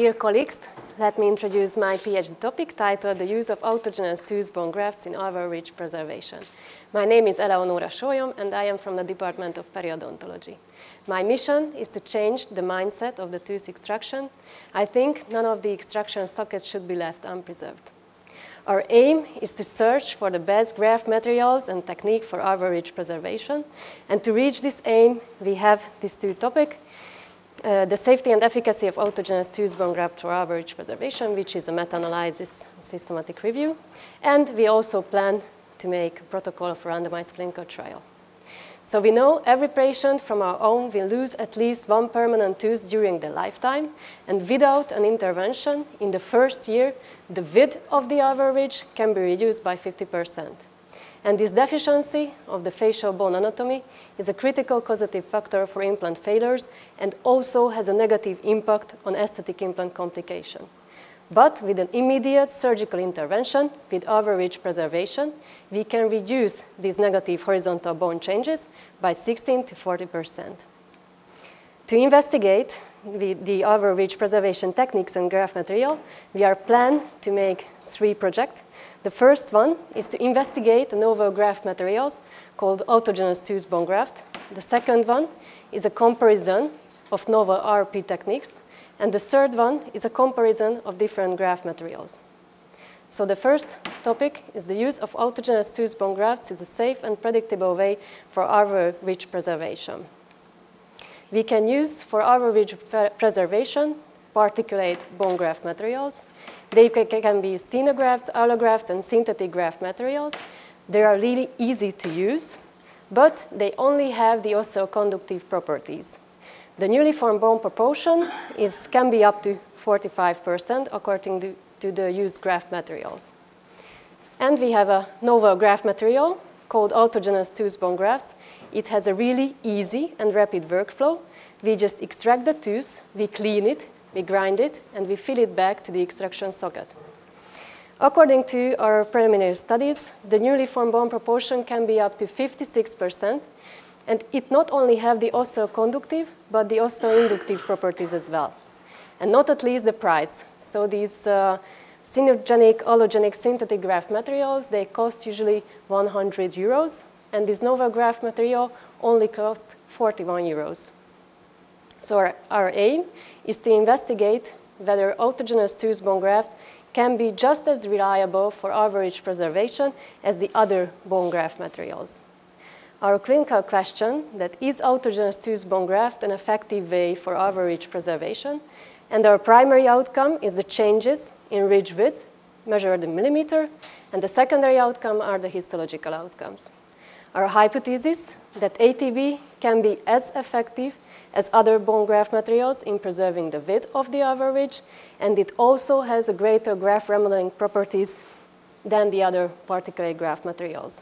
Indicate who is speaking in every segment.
Speaker 1: Dear colleagues, let me introduce my PhD topic titled The Use of Autogenous Tooth Bone Grafts in Alveolar Ridge Preservation. My name is Eleonóra Sólyom and I am from the Department of Periodontology. My mission is to change the mindset of the tooth extraction. I think none of the extraction sockets should be left unpreserved. Our aim is to search for the best graft materials and technique for alveolar ridge preservation. And to reach this aim, we have these two topics. The safety and efficacy of autogenous tooth bone graft for alveolar ridge preservation, which is a meta-analysis and systematic review. And we also plan to make a protocol for randomized clinical trial. So we know every patient from our own will lose at least one permanent tooth during their lifetime, and without an intervention, in the first year, the width of the alveolar ridge can be reduced by 50%. And this deficiency of the facial bone anatomy is a critical causative factor for implant failures and also has a negative impact on aesthetic implant complication. But with an immediate surgical intervention with alveolar ridge preservation, we can reduce these negative horizontal bone changes by 16 to 40%. To investigate the alveolar ridge preservation techniques and graft material, we are planned to make 3 projects. The first one is to investigate the novel graft materials called autogenous tooth bone graft. The second one is a comparison of novel RP techniques. And the third one is a comparison of different graft materials. So the first topic is the use of autogenous tooth bone grafts is a safe and predictable way for alveolar ridge preservation. We can use for alveolar ridge preservation particulate bone graft materials. They can be xenografts, allografts, and synthetic graft materials. They are really easy to use, but they only have the osteoconductive properties. The newly formed bone proportion can be up to 45% according to the used graft materials. And we have a novel graft material called autogenous tooth bone grafts. It has a really easy and rapid workflow. We just extract the tooth, we clean it, we grind it, and we fill it back to the extraction socket. According to our preliminary studies, the newly formed bone proportion can be up to 56%. And it not only have the osteoconductive, but the osteoinductive properties as well. And not at least the price. So these synergenic, allogenic synthetic graft materials, they cost usually 100 euros. And this novel graft material only costs 41 euros. So our aim is to investigate whether autogenous tooth bone graft can be just as reliable for alveolar ridge preservation as the other bone graft materials. Our clinical question that is autogenous tooth bone graft an effective way for alveolar ridge preservation, and our primary outcome is the changes in ridge width measured in millimeter, and the secondary outcome are the histological outcomes. Our hypothesis that ATB can be as effective as other bone graft materials in preserving the width of the alveolar ridge, and it also has a greater graft remodeling properties than the other particulate graft materials.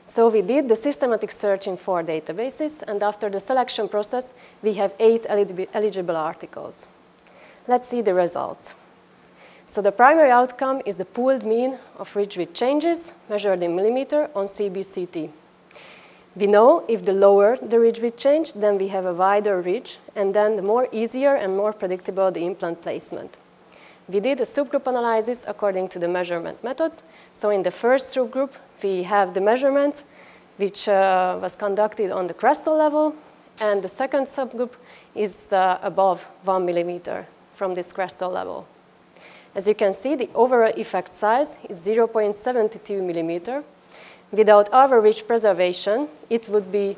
Speaker 1: So we did the systematic search in 4 databases, and after the selection process, we have 8 eligible articles. Let's see the results. So the primary outcome is the pooled mean of ridge width changes measured in millimeter on CBCT. We know if the lower the ridge width change, then we have a wider ridge, and then the more easier and more predictable the implant placement. We did a subgroup analysis according to the measurement methods. So in the first subgroup, we have the measurement which was conducted on the crestal level, and the second subgroup is above 1 millimeter from this crestal level. As you can see, the overall effect size is 0.72 millimeter. Without alveolar ridge preservation, it would be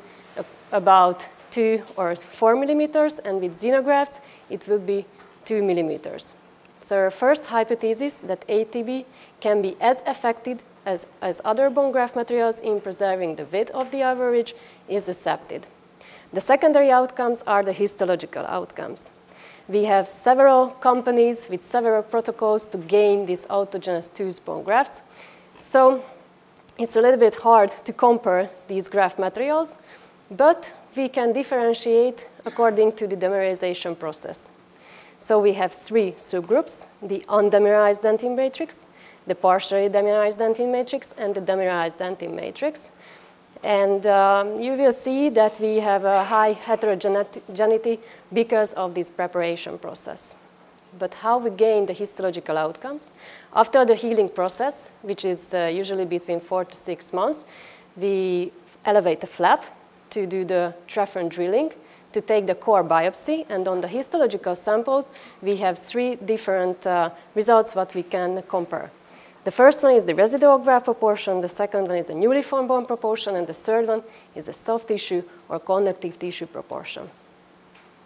Speaker 1: about 2 or 4 millimeters, and with xenografts, it would be 2 millimeters. So our first hypothesis that ATB can be as effective as other bone graft materials in preserving the width of the alveolar ridge is accepted. The secondary outcomes are the histological outcomes. We have several companies with several protocols to gain these autogenous tooth bone grafts. So it's a little bit hard to compare these graft materials, but we can differentiate according to the dimerization process. So we have 3 subgroups: the undimerized dentin matrix, the partially dimerized dentin matrix, and the dimerized dentin matrix. And you will see that we have a high heterogeneity because of this preparation process. but how we gain the histological outcomes. After the healing process, which is usually between 4 to 6 months, we elevate the flap to do the Treffer drilling, to take the core biopsy, and on the histological samples, we have 3 different results what we can compare. The first one is the residual graft proportion, the second one is the newly formed bone proportion, and the third one is the soft tissue or conductive tissue proportion.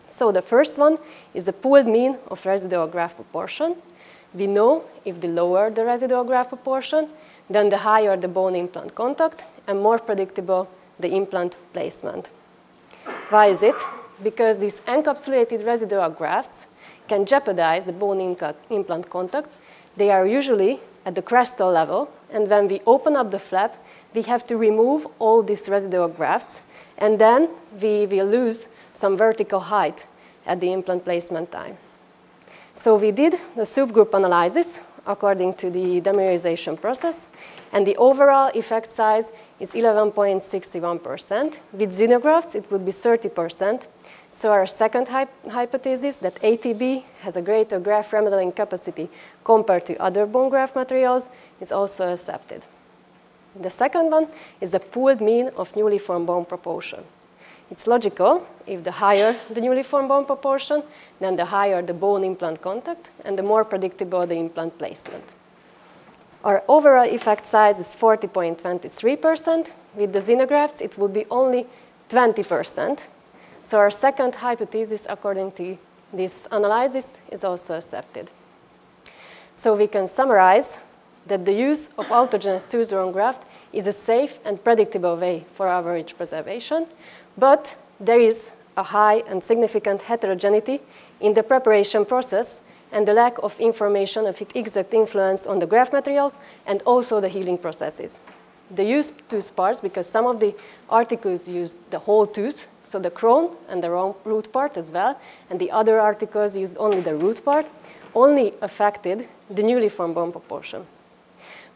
Speaker 1: So the first one is the pooled mean of residual graft proportion. We know if the lower the residual graft proportion, then the higher the bone implant contact and more predictable the implant placement. Why is it? Because these encapsulated residual grafts can jeopardize the bone implant contact. They are usually at the crestal level, and when we open up the flap, we have to remove all these residual grafts, and then we will lose some vertical height at the implant placement time. So we did the subgroup analysis according to the dimerization process, and the overall effect size is 11.61%. With xenografts, it would be 30%. So our second hypothesis, that ATB has a greater graft remodeling capacity compared to other bone graft materials, is also accepted. The second one is the pooled mean of newly formed bone proportion. It's logical, if the higher the newly formed bone proportion, then the higher the bone implant contact and the more predictable the implant placement. Our overall effect size is 40.23%. With the xenografts, it would be only 20%. So our second hypothesis, according to this analysis, is also accepted. So we can summarize that the use of autogenous tooth-borne graft is a safe and predictable way for average preservation, but there is a high and significant heterogeneity in the preparation process and the lack of information of its exact influence on the graft materials and also the healing processes. They use tooth parts because some of the articles use the whole tooth, so the crown and the root part as well, and the other articles used only the root part, only affected the newly formed bone proportion.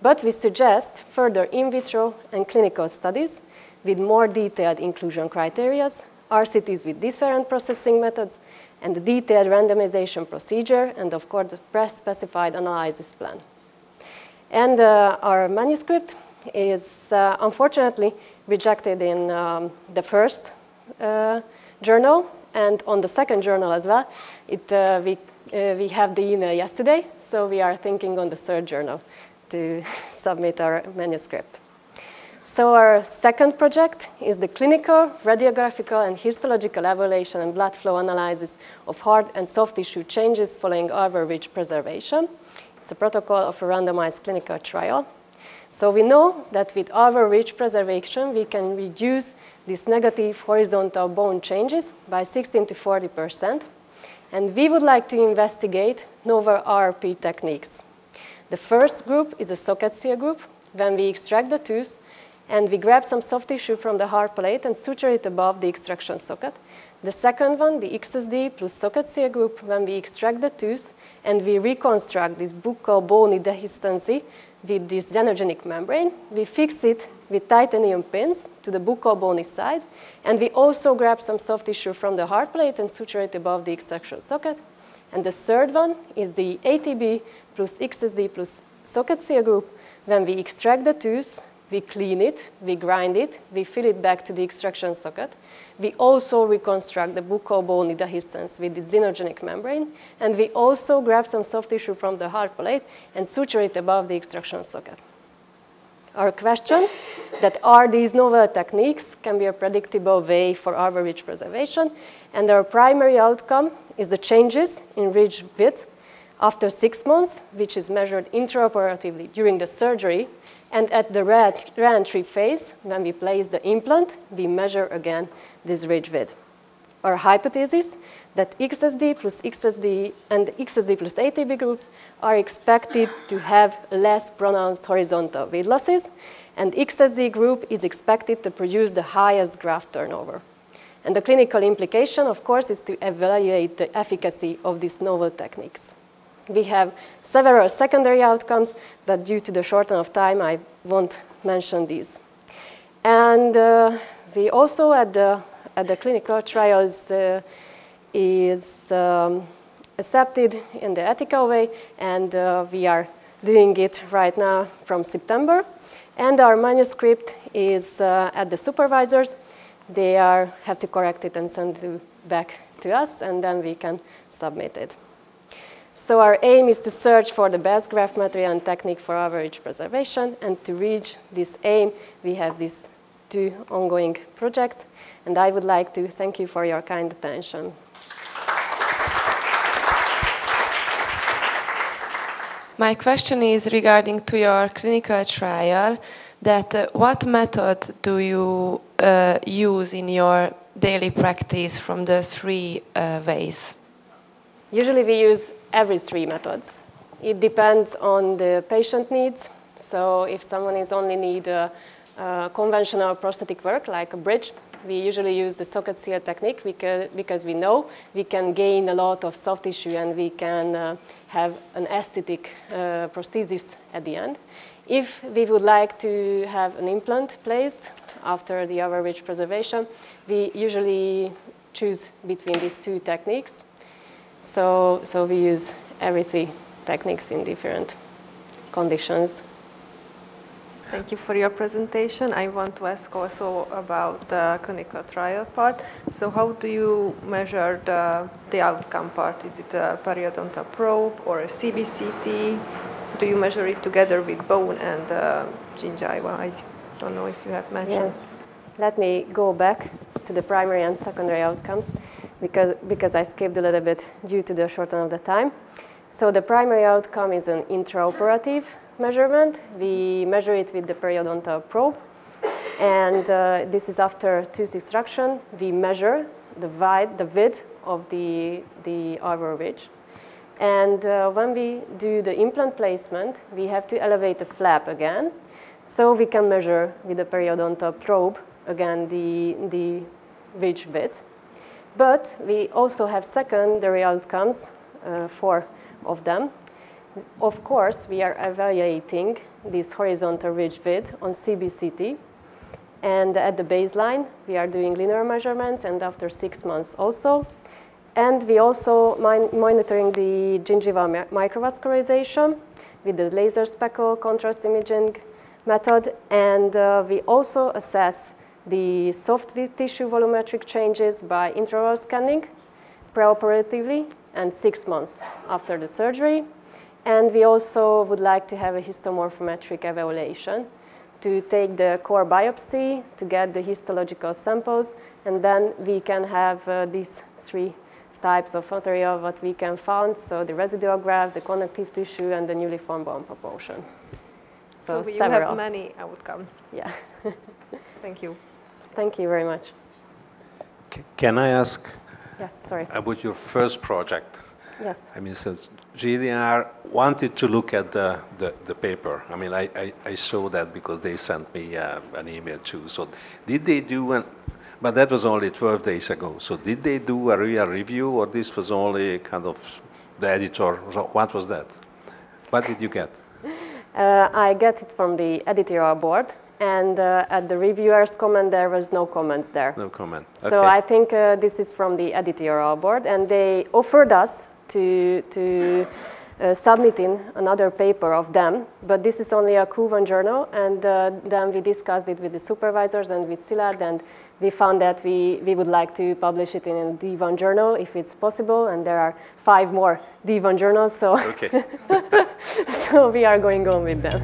Speaker 1: But we suggest further in vitro and clinical studies with more detailed inclusion criteria, RCTs with different processing methods, and the detailed randomization procedure, and of course the pre-specified analysis plan. And our manuscript is unfortunately rejected in the first journal, and on the second journal as well. We have the email yesterday, so we are thinking on the third journal to submit our manuscript. So our second project is the clinical, radiographical, and histological evaluation and blood flow analysis of hard and soft tissue changes following alveolar preservation. It's a protocol of a randomized clinical trial. So we know that with alveolar preservation, we can reduce these negative horizontal bone changes by 16 to 40%. And we would like to investigate novel RRP techniques. The first group is a socket seal group, when we extract the tooth and we grab some soft tissue from the hard plate and suture it above the extraction socket. The second one, the XSD plus socket seal group, when we extract the tooth and we reconstruct this buccal bony dehiscency with this xenogenic membrane. We fix it with titanium pins to the buccal bony side, and we also grab some soft tissue from the hard plate and suture it above the extraction socket. And the third one is the ATB plus XSD plus socket seal group. When we extract the tooth, we clean it, we grind it, we fill it back to the extraction socket. We also reconstruct the buccal bony dehiscence with the xenogenic membrane, and we also grab some soft tissue from the hard plate and suture it above the extraction socket. Our question, that are these novel techniques can be a predictable way for alveolar preservation, and our primary outcome is the changes in ridge width after 6 months, which is measured intraoperatively during the surgery, and at the re-entry phase, when we place the implant, we measure again this ridge width. Our hypothesis that XSD plus XSD and XSD plus ATB groups are expected to have less pronounced horizontal width losses, and XSD group is expected to produce the highest graft turnover. And the clinical implication, of course, is to evaluate the efficacy of these novel techniques. We have several secondary outcomes, but due to the shortness of time, I won't mention these. And we also, at the clinical trials, is accepted in the ethical way, and we are doing it right now from September. And our manuscript is at the supervisors. They have to correct it and send it back to us, and then we can submit it. So our aim is to search for the best graft material and technique for average preservation, and to reach this aim, we have these 2 ongoing projects, and I would like to thank you for your kind attention.
Speaker 2: My question is regarding to your clinical trial, that what method do you use in your daily practice from the 3 ways?
Speaker 1: Usually we use every 3 methods. It depends on the patient needs. So if someone is only need conventional prosthetic work, like a bridge, we usually use the socket seal technique because we know we can gain a lot of soft tissue and we can have an aesthetic prosthesis at the end. If we would like to have an implant placed after the average preservation, we usually choose between these 2 techniques. So we use every 3 techniques in different conditions.
Speaker 3: Thank you for your presentation. I want to ask also about the clinical trial part. So how do you measure the outcome part? Is it a periodontal probe or a CBCT? Do you measure it together with bone and gingiva? I don't know if you have mentioned.
Speaker 1: Yeah. Let me go back to the primary and secondary outcomes because I skipped a little bit due to the shorten of the time. So the primary outcome is an intraoperative measurement. We measure it with the periodontal probe, and this is after tooth extraction. We measure the width of the alveolar ridge, and when we do the implant placement, we have to elevate the flap again, so we can measure with the periodontal probe again the ridge width. But we also have secondary outcomes, 4 of them. Of course, we are evaluating this horizontal ridge width on CBCT, and at the baseline, we are doing linear measurements, and after 6 months also. And we also monitoring the gingival microvascularization with the laser speckle contrast imaging method, and we also assess the soft tissue volumetric changes by intraoral scanning preoperatively and 6 months after the surgery. And we also would like to have a histomorphometric evaluation to take the core biopsy to get the histological samples, and then we can have these 3 types of material what we can find, so the residual graft, the connective tissue, and the newly formed bone proportion.
Speaker 3: So you have many outcomes.
Speaker 1: Yeah.
Speaker 3: Thank you.
Speaker 1: Thank you very much.
Speaker 4: Can I ask
Speaker 1: about
Speaker 4: your first project?
Speaker 1: Yes.
Speaker 4: I mean, since GDR wanted to look at the paper. I mean, I saw that because they sent me an email too. So did they do but that was only 12 days ago. So did they do a real review, or this was only kind of the editor? What was that? What did you get?
Speaker 1: I get it from the editorial board, and at the reviewer's comment, there was no comments there.
Speaker 4: No comment.
Speaker 1: So
Speaker 4: okay.
Speaker 1: I think this is from the editorial board, and they offered us to submit in another paper of them, but this is only a Q1 journal, and then we discussed it with the supervisors and with Szilárd, and we found that we would like to publish it in a D1 journal if it's possible, and there are 5 more D1 journals, so,
Speaker 4: okay.
Speaker 1: so we are going on with them.